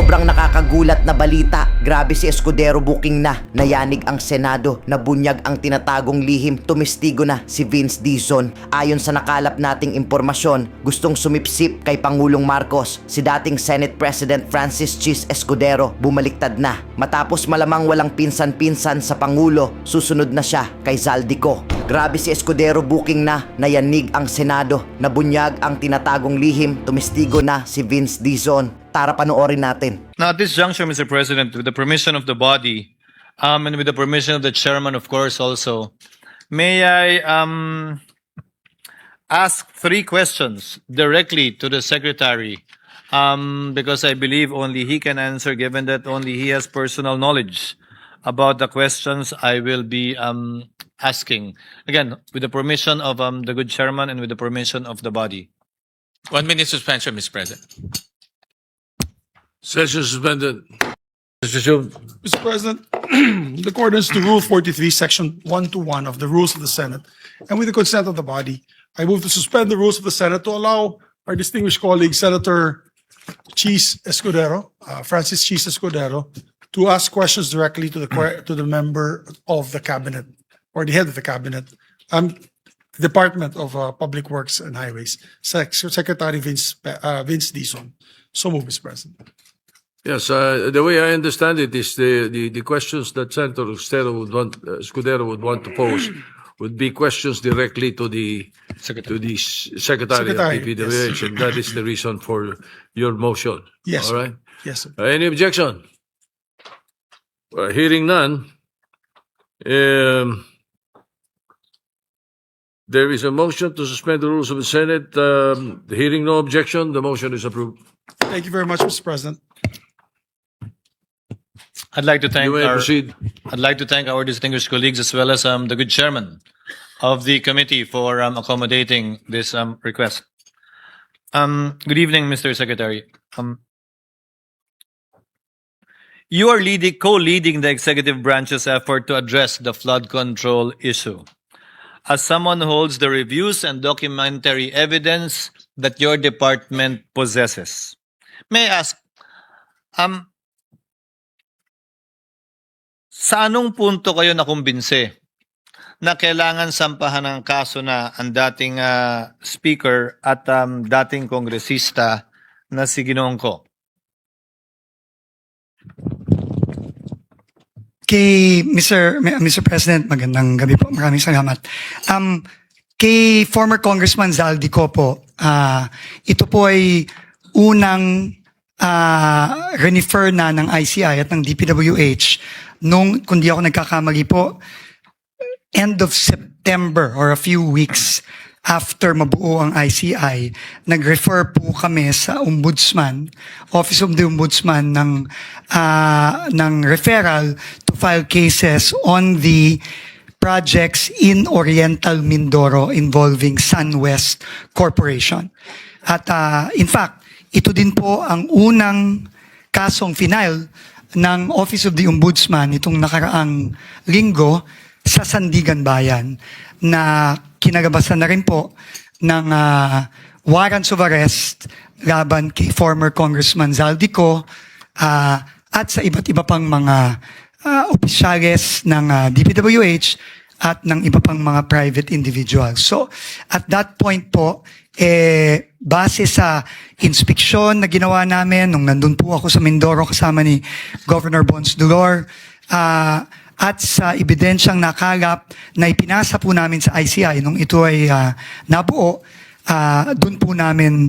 sobrang nakakagulat na balita, grabe si Escudero booking na. Nayanig ang Senado, nabunyag ang tinatagong lihim, tumistigo na si Vince Dizon. Ayon sa nakalap nating impormasyon, gustong sumipsip kay Pangulong Marcos, si dating Senate President Francis Chis Escudero bumaliktad na. Matapos malamang walang pinsan-pinsan sa Pangulo, susunod na siya kay Zaldico. Grabe si Escudero booking na, nayanig ang Senado, nabunyag ang tinatagong lihim, tumistigo na si Vince Dizon. Tara panoorin natin. Now, at this juncture, Mr. President, with the permission of the body, and with the permission of the chairman, of course, also, may I ask 3 questions directly to the secretary, because I believe only he can answer, given that only he has personal knowledge about the questions I will be asking. Again, with the permission of the good chairman and with the permission of the body. 1 minute suspension, Mr. President. Session suspended. Mr. President, in accordance to Rule 43, Section 121 of the Rules of the Senate, and with the consent of the body, I move to suspend the rules of the Senate to allow our distinguished colleague, Senator Chis Escudero, Francis Chis Escudero, to ask questions directly to the member of the cabinet or the head of the cabinet, Department of Public Works and Highways, Secretary Vince Dizon. So move, Mr. President. Yes, the way I understand it is the questions that Senator Escudero would want to pose would be questions directly to the Secretary of DPWH, and that is the reason for your motion. Yes. All right. Yes, sir. Any objection? Hearing none, there is a motion to suspend the rules of the Senate. Hearing no objection, the motion is approved. Thank you very much, Mr. President. I'd like to thank You may proceed. I'd like to thank our distinguished colleagues as well as the good chairman of the committee for accommodating this request. Good evening, Mr. Secretary. You are co-leading the executive branch's effort to address the flood control issue. As someone who holds the reviews and documentary evidence that your department possesses, may I ask, sa anong punto kayo nakumbinse na kailangan sampahan ng kaso na ang dating speaker at dating kongresista na si Ginoong Ko? Kay Mr. President, magandang gabi po. Maraming salamat. Kay former Congressman Zaldico po, ito po ay unang refer na ng ICI at ng DPWH nung, kung di ako nagkakamali po, end of September or a few weeks after mabuo ang ICI, nag-refer po kami sa Ombudsman, Office of the Ombudsman ng referral to file cases on the projects in Oriental Mindoro involving SunWest Corporation. At in fact, ito din po ang unang kasong final ng Office of the Ombudsman itong nakaraang linggo sa Sandigan Bayan na kinagabasan na rin po ng warrants of arrest laban kay former Congressman Zaldico at sa iba't iba pang mga opisyales ng DPWH at ng iba pang mga private individuals. So at that point po, base sa inspeksyon na ginawa namin nung nandun po ako sa Mindoro kasama ni Governor Bons Dolor, at sa ebidensyang nakalap na ipinasa po namin sa ICI nung ito ay nabuo, dun po namin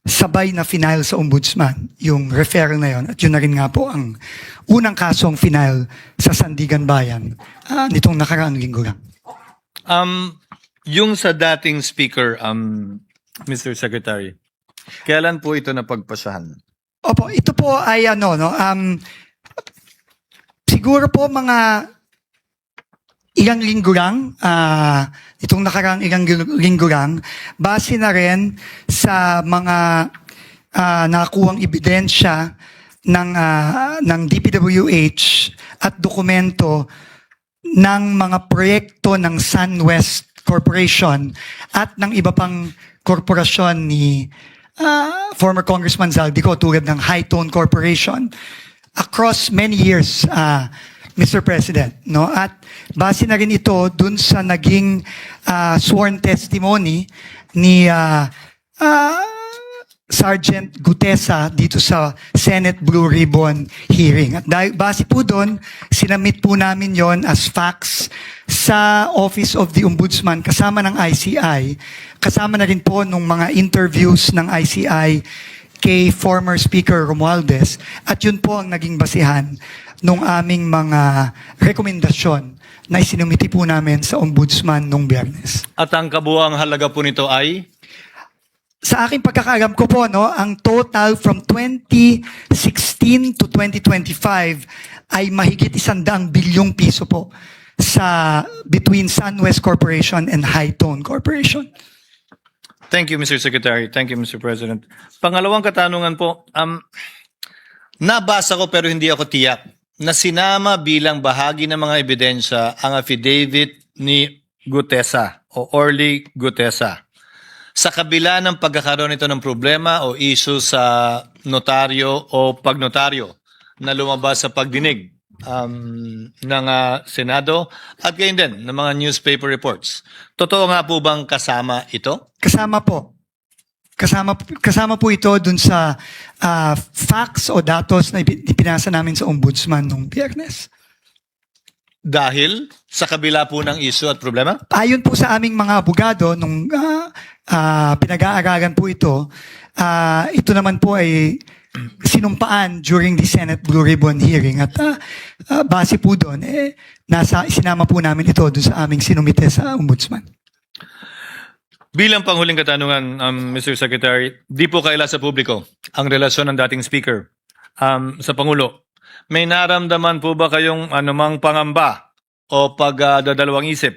sabay na final sa Ombudsman yung referral na yon, at yun na rin nga po ang unang kasong final sa Sandigan Bayan nitong nakaraang linggo lang. Yung sa dating speaker, Mr. Secretary, kailan po ito napagpasahan? Opo, ito po ay siguro po mga ilang linggo lang, itong nakaraang ilang linggo lang, base na rin sa mga nakakuhang ebidensya ng DPWH at dokumento ng mga proyekto ng SunWest Corporation at ng iba pang korporasyon ni former Congressman Zaldico tulad ng High Tone Corporation across many years, Mr. President, no? At base na rin ito dun sa naging sworn testimony ni Sergeant Gutesa dito sa Senate Blue Ribbon hearing. At dahil base po doon, sinamit po namin yon as facts sa Office of the Ombudsman kasama ng ICI. Kasama na rin po nung mga interviews ng ICI kay former Speaker Romualdez. At yun po ang naging basihan nung aming mga rekomendasyon na isinumiti po namin sa Ombudsman nung Biyernes. At ang kabuang halaga po nito ay? Sa aking pagkakaalam ko po, no, ang total from 2016 to 2025 ay mahigit 100 bilyong piso po sa between SunWest Corporation and High Tone Corporation. Thank you, Mr. Secretary. Thank you, Mr. President. Pangalawang katanungan po, nabasa ko pero hindi ako tiyak na sinama bilang bahagi ng mga ebidensya ang affidavit ni Gutesa o Orly Gutesa. Sa kabila ng pagkakaroon nito ng problema o issue sa notaryo o pagnotaryo na lumabas sa pagdinig ng Senado at gayon din ng mga newspaper reports. Totoo nga po bang kasama ito? Kasama po. Kasama po ito dun sa facts o datos na ipinasa namin sa Ombudsman nung Biyernes. Dahil sa kabila po ng issue at problema? Ayon po sa aming mga abogado, nung pinag-aaralan po ito naman po ay sinumpaan during the Senate Blue Ribbon hearing. At base po doon, isinama po namin ito doon sa aming sinumite sa Ombudsman. Bilang panghuling katanungan, Mr. Secretary, di po kaila sa publiko ang relasyon ng dating Speaker sa Pangulo. May naramdaman po ba kayong anumang pangamba o pagdadalawang isip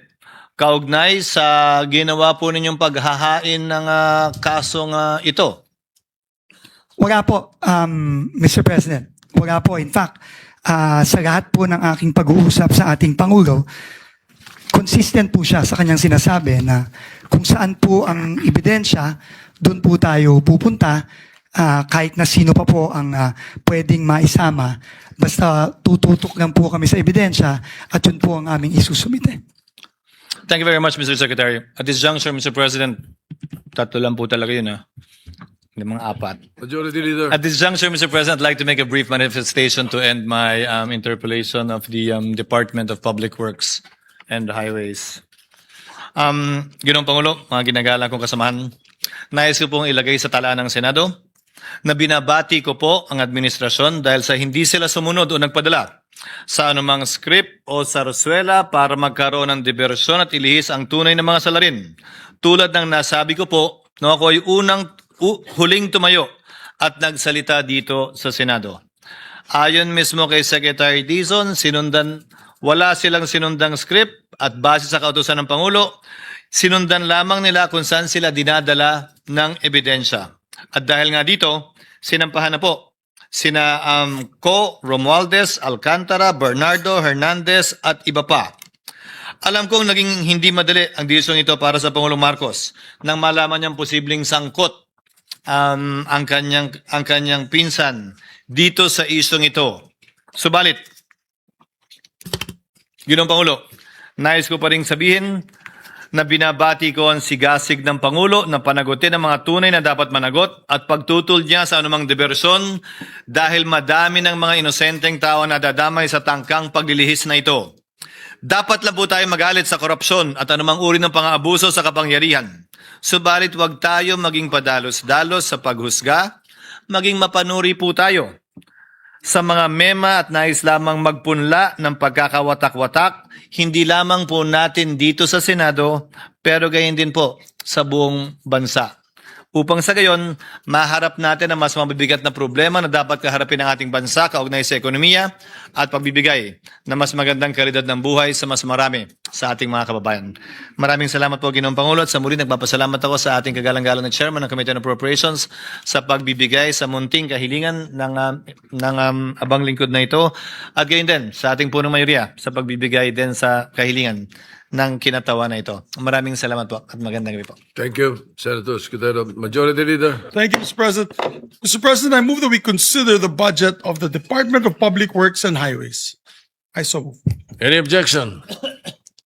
kaugnay sa ginawa po ninyong paghahain ng kasong ito? Wala po, Mr. President. Wala po. In fact, sa lahat po ng aking pag-uusap sa ating Pangulo, consistent po siya sa kanyang sinasabi na kung saan po ang ebidensya, doon po tayo pupunta kahit na sino pa po ang pwedeng maisama. Basta tututok lang po kami sa ebidensya at yun po ang aming isusumite. Thank you very much, Mr. Secretary. At this juncture, Mr. President, tatlo lang po talaga yun, Yung mga apat. Majority Leader. At this juncture, Mr. President, I'd like to make a brief manifestation to end my interpellation of the Department of Public Works and Highways. Ginoong Pangulo, mga ginagalang kong kasamahan, nais ko pong ilagay sa talaan ng Senado na binabati ko po ang administrasyon dahil sa hindi sila sumunod o nagpadala sa anumang script o sarsuela para magkaroon ng diversyon at ilihis ang tunay na mga salarin. Tulad ng nasabi ko po, no, ako ay huling tumayo at nagsalita dito sa Senado. Ayon mismo kay Secretary Dizon, wala silang sinundang script at base sa kautusan ng Pangulo, sinundan lamang nila kung saan sila dinadala ng ebidensya. At dahil nga dito, sinampahan na po sina Co, Romualdez, Alcantara, Bernardo, Hernandez at iba pa. Alam kong naging hindi madali ang desisyon ito para sa Pangulong Marcos nang malaman niyang posibleng sangkot ang kanyang pinsan dito sa isyong ito. Subalit, Ginoong Pangulo, nais ko pa ring sabihin na binabati ko ang sigasig ng Pangulo na panagutin ang mga tunay na dapat managot at pagtutol niya sa anumang diversyon dahil madami ng mga inosenteng tao na dadamay sa tangkang paglilihis na ito. Dapat lang po tayo magalit sa korupsyon at anumang uri ng pang-aabuso sa kapangyarihan. Subalit huwag tayo maging padalos-dalos sa paghusga, maging mapanuri po tayo sa mga mema at nais lamang magpunla ng pagkakawatak-watak, hindi lamang po natin dito sa Senado, pero gayon din po sa buong bansa. Upang sa gayon, maharap natin ang mas mabibigat na problema na dapat kaharapin ng ating bansa kaugnay sa ekonomiya at pagbibigay na mas magandang kalidad ng buhay sa mas marami sa ating mga kababayan. Maraming salamat po, Ginoong Pangulo, at sa muli nagpapasalamat ako sa ating kagalang-galang na Chairman ng Committee on Appropriations sa pagbibigay sa munting kahilingan ng abang lingkod na ito at gayon din sa ating punong mayoriya sa pagbibigay din sa kahilingan ng kinatawan na ito. Maraming salamat po at magandang gabi po. Thank you, Senator Escudero. Majority Leader. Thank you, Mr. President. Mr. President, I move that we consider the budget of the Department of Public Works and Highways. I so move. Any objection?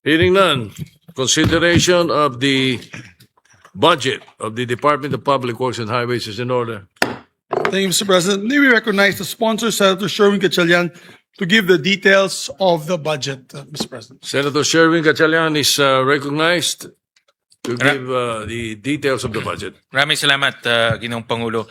Hearing none. Consideration of the budget of the Department of Public Works and Highways is in order. Thank you, Mr. President. May we recognize the sponsor, Senator Sherwin Gatchalian, to give the details of the budget, Mr. President. Senator Sherwin Gatchalian is recognized to give the details of the budget. Maraming salamat, Ginoong Pangulo,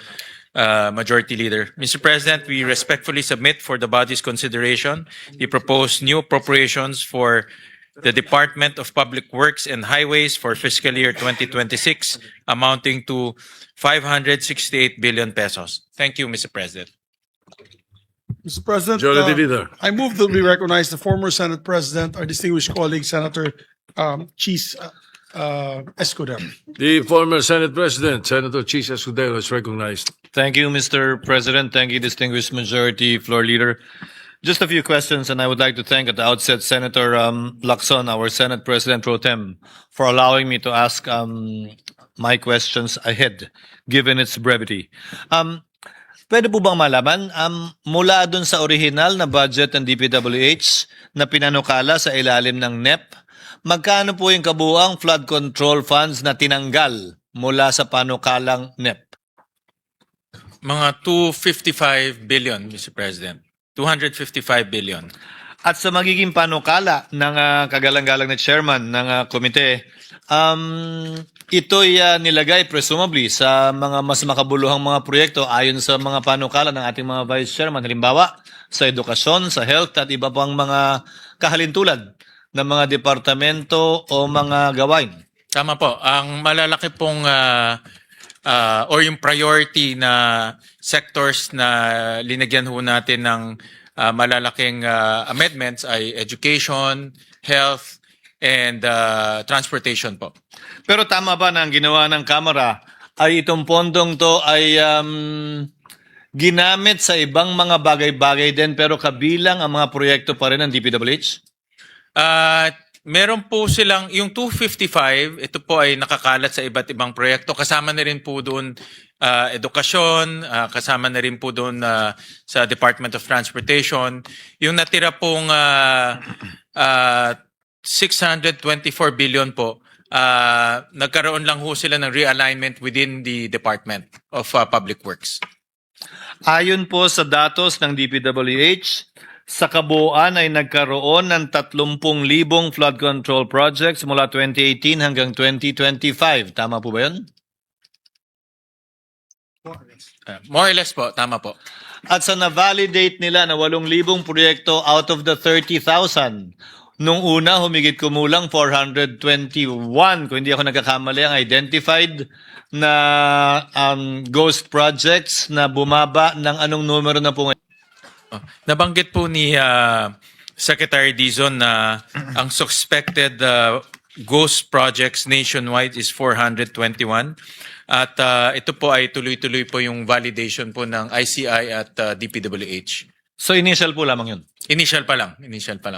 Majority Leader. Mr. President, we respectfully submit for the body's consideration the proposed new appropriations for the Department of Public Works and Highways for fiscal year 2026 amounting to 568 billion pesos. Thank you, Mr. President. Mr. President, Majority Leader. I move that we recognize the former Senate President, our distinguished colleague, Senator Cheese Escudero. The former Senate President, Senator Cheese Escudero, is recognized. Thank you, Mr. President. Thank you, distinguished majority floor leader. Just a few questions, and I would like to thank at the outset Senator Lacson, our Senate President Pro Tem, for allowing me to ask my questions ahead, given its brevity. Pwede po bang malaman, mula dun sa original na budget ng DPWH na pinanukala sa ilalim ng NEP, magkano po yung kabuuang flood control funds na tinanggal mula sa panukalang NEP? Mga 255 billion, Mr. President. 255 billion. At sa magiging panukala ng kagalang-galang na chairman ng komite, ito'y nilagay presumably sa mga mas makabuluhang mga proyekto ayon sa mga panukala ng ating mga vice chairman. Halimbawa, sa edukasyon, sa health at iba pang mga kahalintulad ng mga departamento o mga gawain. Tama po. Ang malalaki pong or yung priority na sectors na linagyan ho natin ng malalaking amendments ay education, health, and transportation po. Pero tama ba na ang ginawa ng Kamara ay itong pondong to ay ginamit sa ibang mga bagay-bagay din pero kabilang ang mga proyekto pa rin ng DPWH? Meron po silang, yung 255, ito po ay nakakalat sa iba't ibang proyekto. Kasama na rin po doon edukasyon, kasama na rin po doon sa Department of Transportation. Yung natira pong 624 billion po, nagkaroon lang ho sila ng realignment within the Department of Public Works. Ayon po sa datos ng DPWH, sa kabuuan ay nagkaroon ng 30,000 flood control projects mula 2018 hanggang 2025. Tama po ba yun? More or less po, tama po. At sa na-validate nila na 8,000 proyekto out of the 30,000, nung una humigit kumulang 421, kung hindi ako nagkakamali, ang identified na ghost projects na bumaba ng anong numero na po ngayon? Nabanggit po ni Secretary Dizon na ang suspected ghost projects nationwide is 421. At ito po ay tuloy-tuloy po yung validation po ng ICI at DPWH. So initial po lamang yun? Initial pa lang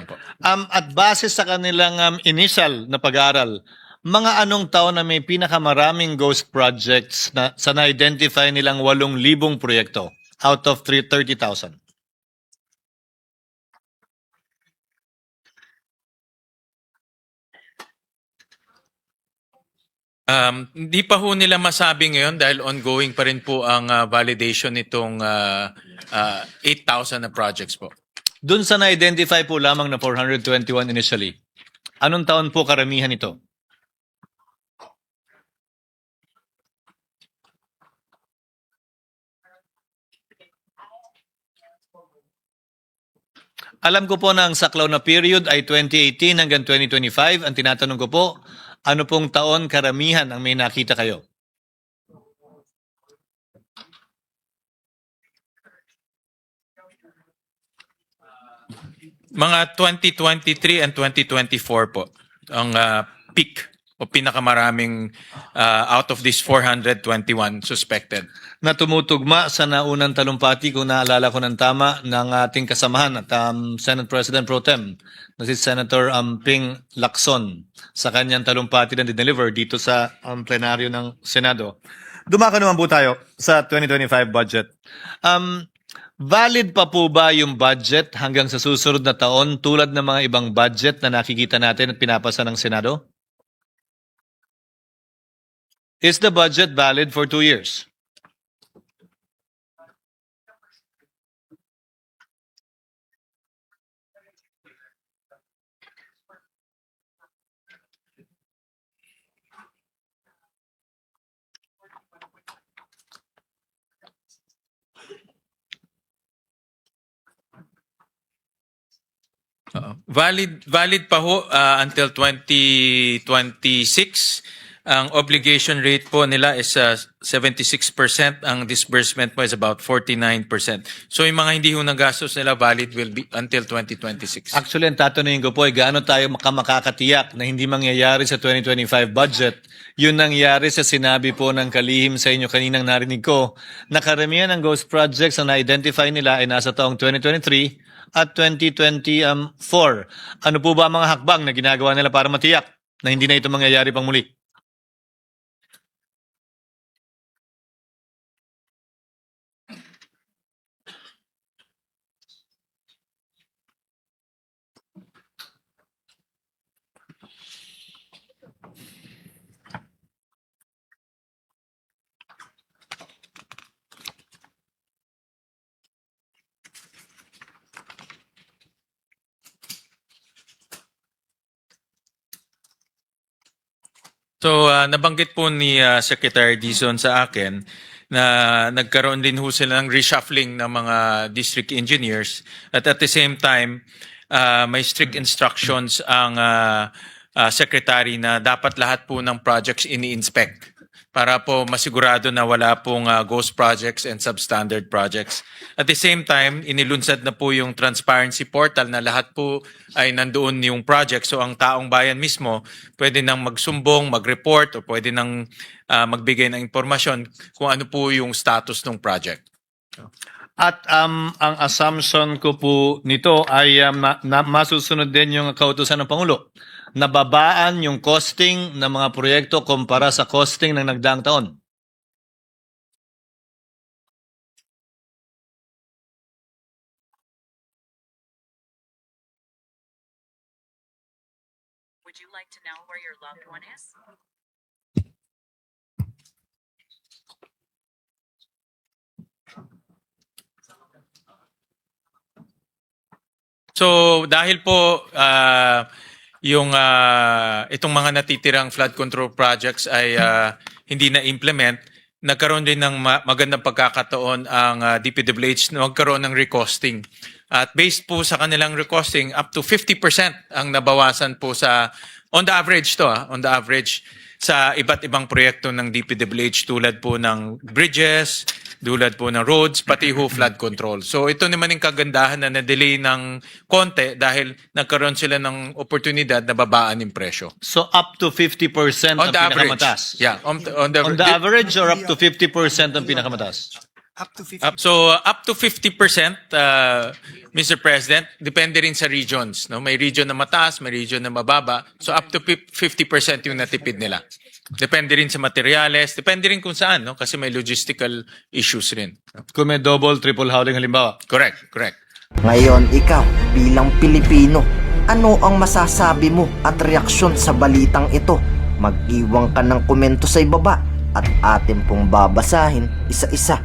po. At base sa kanilang initial na pag-aaral, mga anong taon na may pinakamaraming ghost projects na sa na-identify nilang 8,000 proyekto out of 30,000? Hindi pa ho nila masabi ngayon dahil ongoing pa rin po ang validation nitong 8,000 na projects po. Doon sa na-identify po lamang na 421 initially, anong taon po karamihan ito? Alam ko po na ang saklaw na period ay 2018 hanggang 2025. Ang tinatanong ko po, ano pong taon karamihan ang may nakita kayo? Mga 2023 and 2024 po ang peak o pinakamaraming out of these 421 suspected. Na tumutugma sa naunang talumpati, kung naalala ko ng tama, ng ating kasamahan at Senate President Pro Tem na si Senator Ping Lacson sa kanyang talumpati na dineliver dito sa plenaryo ng Senado. Dumako naman po tayo sa 2025 budget. Valid pa po ba yung budget hanggang sa susunod na taon tulad ng mga ibang budget na nakikita natin at pinapasa ng Senado? Is the budget valid for 2 years? Valid pa ho until 2026. Ang obligation rate po nila is 76%. Ang disbursement po is about 49%. So yung mga hindi ho nagastos nila valid will be until 2026. Actually, ang tatanungin ko po ay gaano tayo makakatiyak na hindi mangyayari sa 2025 budget yun nangyari sa sinabi po ng kalihim sa inyo kaninang narinig ko na karamihan ng ghost projects na na-identify nila ay nasa taong 2023 at 2024. Ano po ba ang mga hakbang na ginagawa nila para matiyak na hindi na ito mangyayari pang muli? So nabanggit po ni Secretary Dizon sa akin na nagkaroon din ho sila ng reshuffling ng mga district engineers at the same time may strict instructions ang secretary na dapat lahat po ng projects ini-inspect para po masigurado na wala pong ghost projects and substandard projects. At the same time, inilunsad na po yung transparency portal na lahat po ay nandoon yung project. So ang taong bayan mismo pwede nang magsumbong, mag-report o pwede nang magbigay ng impormasyon kung ano po yung status ng project. At ang assumption ko po nito ay masusunod din yung kautusan ng Pangulo. Nababaan yung costing ng mga proyekto kumpara sa costing ng nagdaang taon. Would you like to know where your loved one is? So dahil po yung itong mga natitirang flood control projects ay hindi na implement, nagkaroon din ng magandang pagkakataon ang DPWH na magkaroon ng recosting. At based po sa kanilang recosting, up to 50% ang nabawasan po sa, on the average on the average, sa iba't ibang proyekto ng DPWH tulad po ng bridges, tulad po ng roads, pati ho flood control. So ito naman yung kagandahan na na-delay ng konti dahil nagkaroon sila ng oportunidad na babaan yung presyo. So up to 50% ang On the average. pinakamataas? Yeah. On On the average or up to 50% ang pinakamataas? Up to 50. Up to 50%, Mr. President, depende rin sa regions. No? May region na mataas, may region na mababa. So up to 50% yung natipid nila. Depende rin sa materials, depende rin kung saan, no? Kasi may logistical issues rin. Kung may double, triple howling halimbawa. Correct. Ngayon, ikaw, bilang Pilipino, ano ang masasabi mo at reaksyon sa balitang ito? Mag-iwan ka ng komento sa ibaba at atin pong babasahin isa-isa.